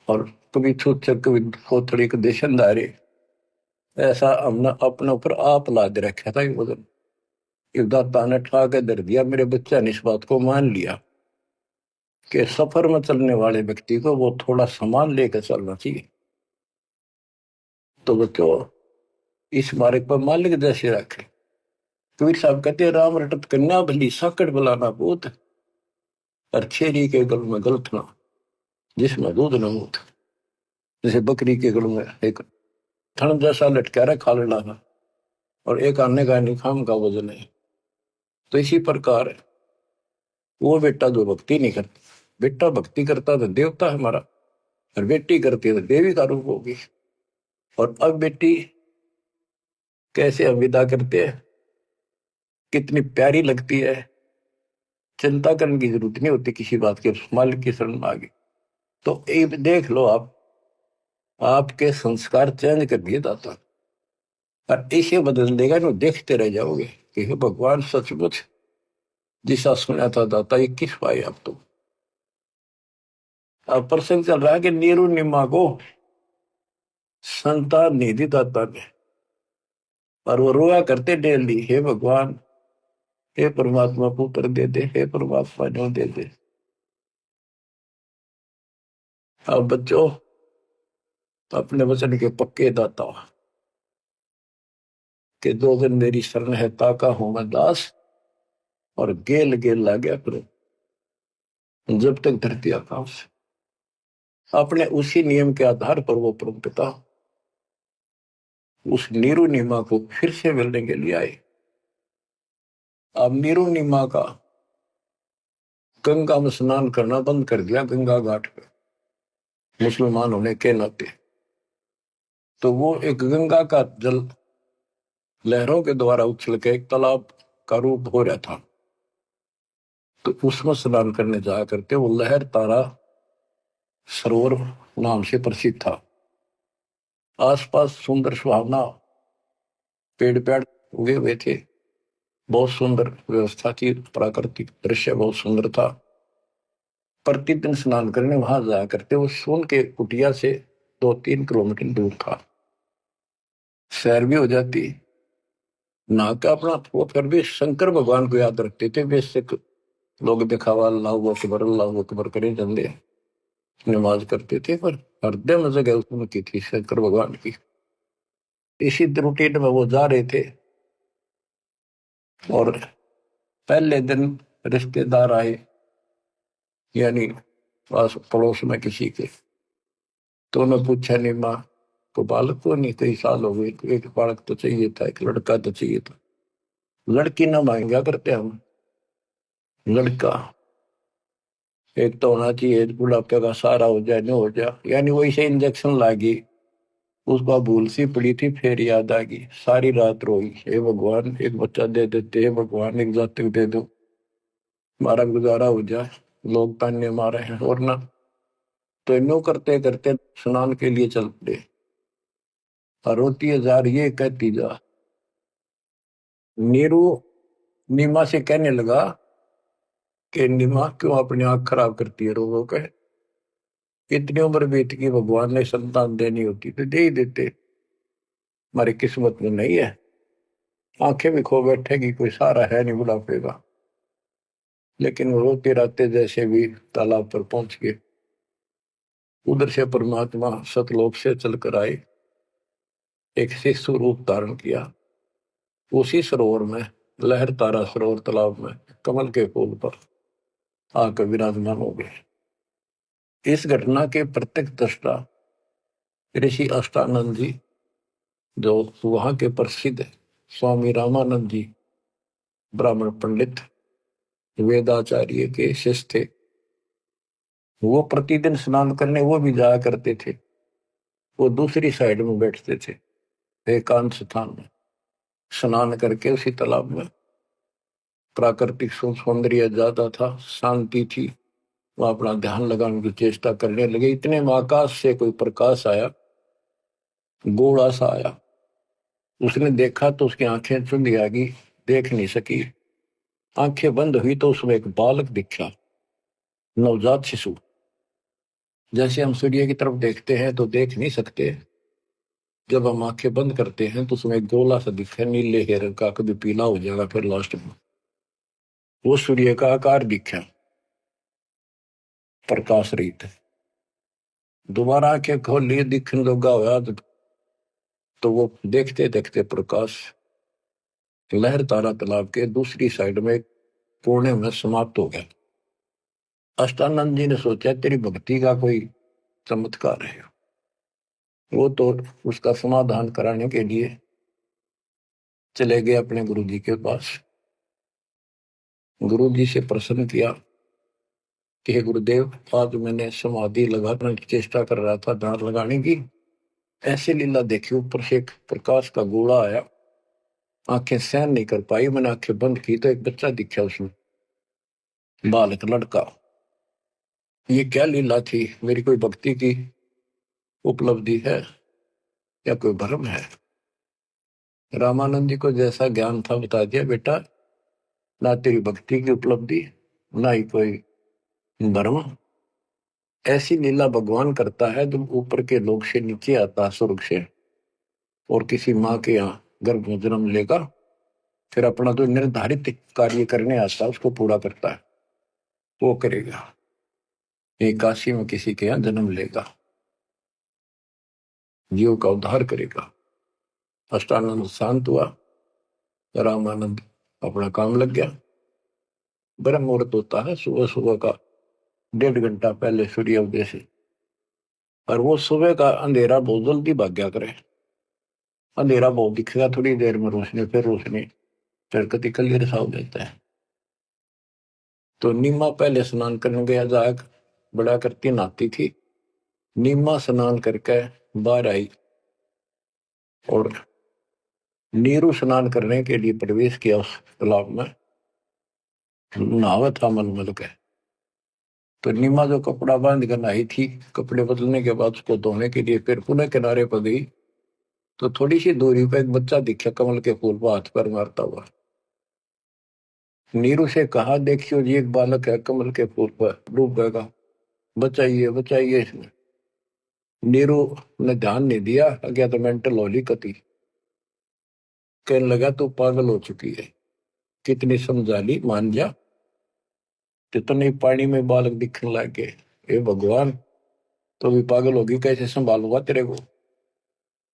और कभी छूछर कभी खोथड़ी के देशनदारी। ऐसा हमने अपने ऊपर आप लाद रखा था। वजन दाता ने ठा के दर दिया, मेरे बच्चा ने इस बात को मान लिया कि सफर में चलने वाले व्यक्ति को वो थोड़ा सामान लेकर चलना चाहिए। तो बच्चों इस मार्ग पर मालिक जैसे रखे। कबीर साहब कहते हैं, राम रटत कन्या भली साकट बुलाना बहुत, और छेरी के गल में गलतना जिसमें दूध न मूत। जैसे बकरी के गल में एक थन जैसा लटका रहा खा लेना, और एक आने का निखाम का वजन है। तो इसी प्रकार वो बेटा जो भक्ति नहीं करता, बेटा भक्ति करता तो देवता है हमारा, और बेटी करती है तो देवी का रूप होगी। और अब बेटी कैसे हम विदा करते हैं, कितनी प्यारी लगती है, चिंता करने की जरूरत नहीं होती किसी बात के, मालिक की शरण में आ गई तो एक देख लो आप, आपके संस्कार चेंज कर दिए दाता, और इसे बदल देगा ना, देखते रह जाओगे कि हे भगवान सचमुच जिसा सुना था दाता ये किस पाए आप। तो अब प्रसंग चल रहा है कि नीरू निम्मा को संतान नहीं दी दाता ने, और वो रोया करते डेली, हे भगवान, हे परमात्मा पुत्र दे दे, हे परमात्मा जो दे दे। अब बच्चों अपने वचन के पक्के दाता कि दो दिन मेरी शरण है, ताका हूं मैं दास, और गेल गेल ला गया करो जब तक धरती आकाश। अपने उसी नियम के आधार पर वो परम पिता उस नीरू नीमा को फिर से मिलने के लिए आए। अब नीरू नीमा का गंगा में स्नान करना बंद कर दिया, गंगा घाट पे मुसलमान होने के नाते। तो वो एक गंगा का जल लहरों के द्वारा उछल के एक तालाब का रूप हो रहा था, तो उसमें स्नान करने जाया करते। वो लहर तारा सरोवर नाम से प्रसिद्ध था। आसपास सुंदर सुहावना पेड़ पेड़ उगे हुए थे, बहुत सुंदर व्यवस्था थी, प्राकृतिक दृश्य बहुत सुंदर था। प्रतिदिन स्नान करने वहां जाया करते। वो सोन के कुटिया से 2-3 किलोमीटर दूर था, सैर भी हो जाती, नहा का अपना वो फिर भी शंकर भगवान को याद रखते थे। बेसिक लोग दिखावा अल्लाह अकबर करे जंदे नमाज करते थे, पर हृदय में जगह उसमें की थी शंकर भगवान की। इसी रूटीन में वो जा रहे थे, और पहले दिन रिश्तेदार आए, यानी पास पड़ोस में किसी के। तो उन्होंने पूछा, नहीं माँ को बालक को नहीं, कई साल हो गए, एक बालक तो चाहिए था, एक लड़का तो चाहिए था। लड़की ना मांगा करते हम, लड़का एक तो होना चाहिए, बुढ़ापे का सहारा हो जाए, नहीं हो जाए। यानी वही से इंजेक्शन लागी, उसका भूल सी पड़ी थी, फिर याद आ गई, सारी रात रोई, हे भगवान एक बच्चा दे देते, हे भगवान एक जातक दे दो, हमारा गुजारा हो जाए, लोग ताने मारे हैं। और ना तो इनो करते करते स्नान के लिए चल पड़े, और रोती है जा रही है, कहती जा। नीरू नीमा से कहने लगा कि नीमा क्यों अपनी आंख खराब करती है, रोगों के इतनी उम्र बीत गई, भगवान ने संतान देनी होती तो दे ही देते, हमारी किस्मत में नहीं है, आंखें भी खो बैठेगी, कोई सहारा है नहीं बुढ़ापे का। लेकिन वो रोते रहते जैसे भी तालाब पर पहुंच गए। उधर से परमात्मा सतलोक से चलकर आए, एक शिशु रूप धारण किया, उसी सरोवर में, लहर तारा सरोवर तालाब में कमल के फूल पर आकर विराजमान हो गए। इस घटना के प्रत्यक्ष दृष्टा ऋषि अष्टानंद जी, जो वहां के प्रसिद्ध स्वामी रामानंद जी ब्राह्मण पंडित वेदाचार्य के शिष्य थे, वो प्रतिदिन स्नान करने वो भी जाया करते थे। वो दूसरी साइड में बैठते थे, एकांत स्थान में स्नान करके, उसी तालाब में प्राकृतिक सौंदर्य ज्यादा था, शांति थी, वो अपना ध्यान लगाने की चेष्टा करने लगे। इतने में आकाश से कोई प्रकाश आया, गोला सा आया। उसने देखा तो उसकी आंखें चुंधी आ गई, देख नहीं सकी। आंखें बंद हुई तो उसमें एक बालक दिखा, नवजात शिशु। जैसे हम सूर्य की तरफ देखते हैं तो देख नहीं सकते, जब हम आंखें बंद करते हैं तो उसमें एक गोला सा दिखा, नीले रंग का, कभी पीला हो जाएगा, फिर लास्ट में वो सूर्य का आकार दिखा, प्रकाश रहित। दोबारा आंखें खोल लिए, दिखने लगा हुआ तो तो वो देखते देखते प्रकाश लहर तारा तालाब के दूसरी साइड में कोने में समाप्त हो गया। अष्टानंद जी ने सोचा तेरी भक्ति का कोई चमत्कार है। वो तो उसका समाधान कराने के लिए चले गए अपने गुरु जी के पास। गुरु जी से प्रश्न किया कि हे गुरुदेव, आज मैंने समाधि लगाने की चेष्टा कर रहा था, ध्यान लगाने की, ऐसी लीला देखी, ऊपर से एक प्रकाश का गोला आया, आंखें सहन नहीं कर पाई, मैंने आंखें बंद की तो एक बच्चा दिखा उसमें, बालक लड़का। ये क्या लीला थी? मेरी कोई भक्ति की उपलब्धि है या कोई भ्रम है? रामानंद जी को जैसा ज्ञान था बता दिया, बेटा ना तेरी भक्ति की उपलब्धि ना ही कोई भ्रम। ऐसी लीला भगवान करता है जब ऊपर के लोग से नीचे आता स्वर्ग से और किसी माँ के यहाँ गर्भ में जन्म लेगा, फिर अपना जो निर्धारित कार्य करने आता है उसको पूरा करता है, वो करेगा। एक काशी में किसी के यहाँ जन्म लेगा, जीव का उद्धार करेगा। अष्टानंद शांत हुआ, रामानंद अपना काम लग गया। ब्रह्म मुहूर्त होता है सुबह सुबह का 1.5 घंटा पहले सूर्य उदय से, और वो सुबह का अंधेरा बहुत जल्दी भाग गया करे। अंधेरा बहुत दिखेगा, थोड़ी देर में रोशनी, फिर रोशनी, फिर कति क्लियर सा हो जाता है। तो नीमा पहले स्नान करने गया, जाग बड़ा करती नहाती थी। नीमा स्नान करके बाहर आई और नीरू स्नान करने के लिए प्रवेश किया उस तालाब में, नहावा था मलमल के। तो नीमा जो कपड़ा बांध कर नहाई थी, कपड़े बदलने के बाद उसको धोने के लिए फिर पुनः किनारे पर गई, तो थोड़ी सी दूरी पर एक बच्चा दिखा कमल के फूल पर हाथ पर मारता हुआ। नीरू से कहा, देखियो जी एक बालक है कमल के फूल पर डूब गएगा, बचाइए बचाइए इसमें। नीरू ने ध्यान नहीं दिया, अज्ञा तो मेंटल होली कती, कहने लगा तू पागल हो चुकी है, कितनी समझा ली, मान जा। कितने पानी में बालक दिखने लग गए, हे भगवान, तो भी पागल होगी, कैसे संभालूंगा तेरे को?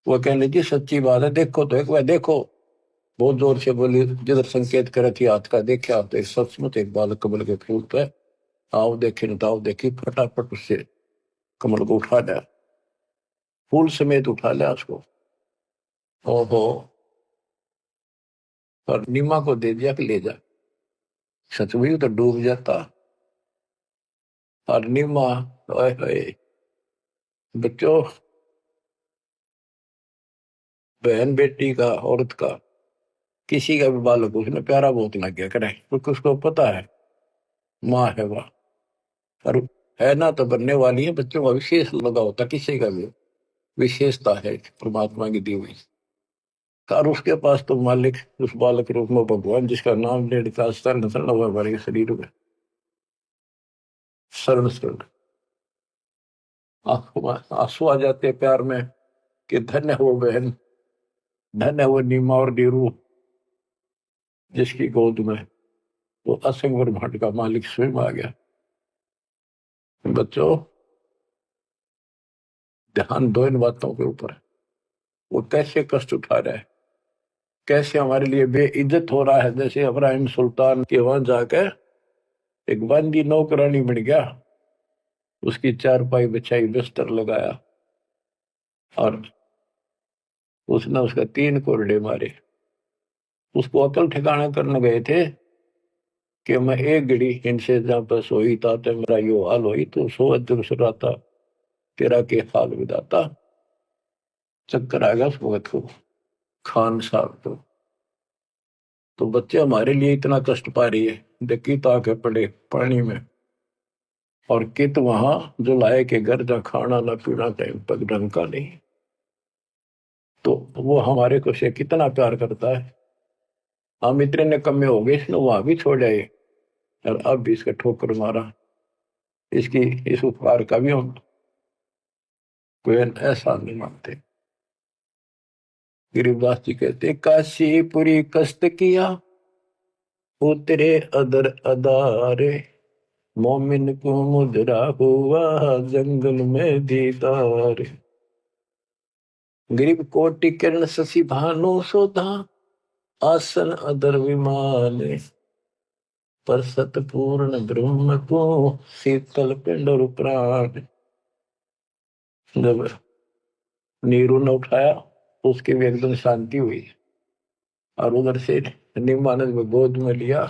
वो कहने जी सच्ची बात है, देखो तो एक बार देखो। बहुत जोर से बोली, जिधर संकेत करे थी हाथ का, देखा तो सचमुच एक बालक कमल के फूल पे, आओ देखे न ताओ देखी, फटाफट उससे कमल को उठा लिया, फूल समेत उठा लिया उसको। ओहो, और नीमा को दे दिया कि ले जा। सच में तो डूब जाता। और नीमा, ओए होए बच्चों, बहन बेटी का, औरत का, किसी का भी बालक उसने प्यारा बहुत लग गया करे, क्योंकि उसको पता है माँ है वह, और है ना तो बनने वाली है। बच्चों का विशेष लगा होता, किसी का भी विशेषता है परमात्मा की दी हुई। और उसके पास तो मालिक उस बालक रूप में भगवान, जिसका नाम ले लिखा शरण शरण हुआ हमारे शरीर में, शरण शरण। आंसू आ जाते प्यार में कि धन्य हो बहन, धन्य हो नीमा और नीरू, जिसकी गोद में वो असंग ब्रह्मांड का मालिक स्वयं आ गया। बच्चों ध्यान दो इन बातों के ऊपर, वो कैसे कष्ट उठा रहा है, कैसे हमारे लिए बेइज्जत हो रहा है। जैसे इब्राहिम सुल्तान के वहां जाकर एक बंदी नौकरानी बन गया, उसकी चारपाई बिछाई, बिस्तर लगाया, और उसने उसका 3 कोरडे मारे। उसको अकल ठिकाना करने गए थे कि मैं एक घड़ी इनसे जहां पर सोई था तो मेरा यो हाल हुई, तो सो दुसराता तेरा के हाल विदाता। चक्कर आ गया उस वक्त को, खान साहब को। तो बच्चे हमारे लिए इतना कष्ट पा रही है, देखी ताके पड़े पानी में, और कित वहां जो लाए के घर जहाँ खाना ना पीना टाइम पर ढंग का नहीं। तो वो हमारे को से कितना प्यार करता है। हम इतने निकम्मे हो गए, इसने वहां भी छोड़ आए और अब भी इसका ठोकर मारा। इसकी इस उपकार का भी हम कोई ऐसा नहीं मानते। गरीबदास जी कहते, काशीपुरी कष्ट किया उतरे अदर अदारे, मोमिन को मुद्रा हुआ जंगल में दीदार। गरीब कोटि किरण शशि भानु सोधा, आसन अदर विमान, पर सतपूर्ण ब्रह्म को शीतल पिंड और प्राण। जब नीरू ने उठाया तो उसकी भी एकदम शांति हुई, और उधर से निमानंद में गोद में लिया।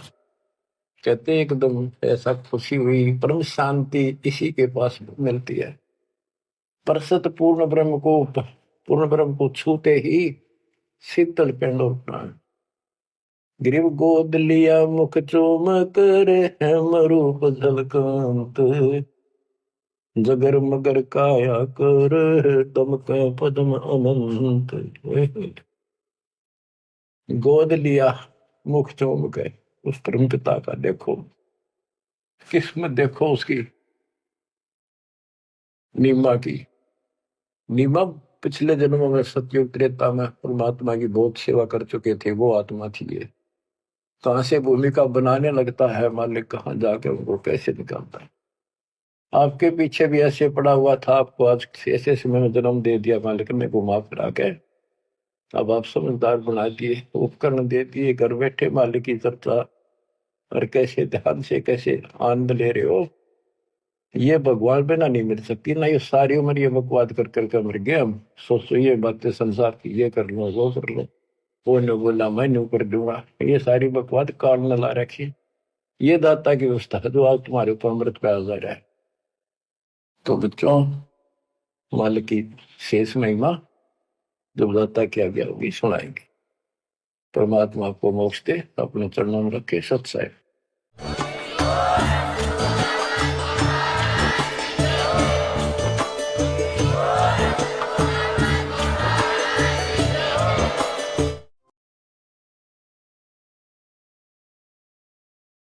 कहते एकदम ऐसा खुशी हुई, परम शांति इसी के पास मिलती है। पर सतपूर्ण ब्रह्म को, पूर्ण ब्रह्म को छूते ही शीतल पिंड और प्राण। ग्रीव गोद लिया मुख चूम कर, हेम रूप झलकांत, जगर मगर काया कर, दमका पद्म अनंत। गोद लिया मुख चूम के उस परम पिता का, देखो किस्मत, देखो उसकी नीमा की। नीमा पिछले जन्मों में सतयुग त्रेता में परमात्मा की बहुत सेवा कर चुके थे, वो आत्मा थी ये। कहां से भूमिका बनाने लगता है मालिक, कहां जाके उनको कैसे निकालता है। आपके पीछे भी ऐसे पड़ा हुआ था, आपको आज ऐसे समय में जन्म दे दिया मालिक ने घुमा फिरा के। अब आप समझदार बना दिए, उपकरण दे दिए, घर बैठे मालिक की चर्चा, और कैसे ध्यान से कैसे आनंद ले रहे हो। ये भगवान बिना नहीं मिल सकती ना। ये सारी उम्र ये बकवाद कर करके मर गए हम। सोचो ये बातें संसार की, ये कर लो वो कर लो, वो ने बोला मैं न्यू कर दूंगा, ये सारी बकवाद काल न ला रखी। ये दाता की व्यवस्था है जो आज तुम्हारे ऊपर अमृत पे आ रहा है। तो बच्चों, मालिक की शेष महिमा जब दाता की आज्ञा होगी सुनाएंगे। परमात्मा आपको मोक्ष दे, अपने चरणों में रखे। सत्संग।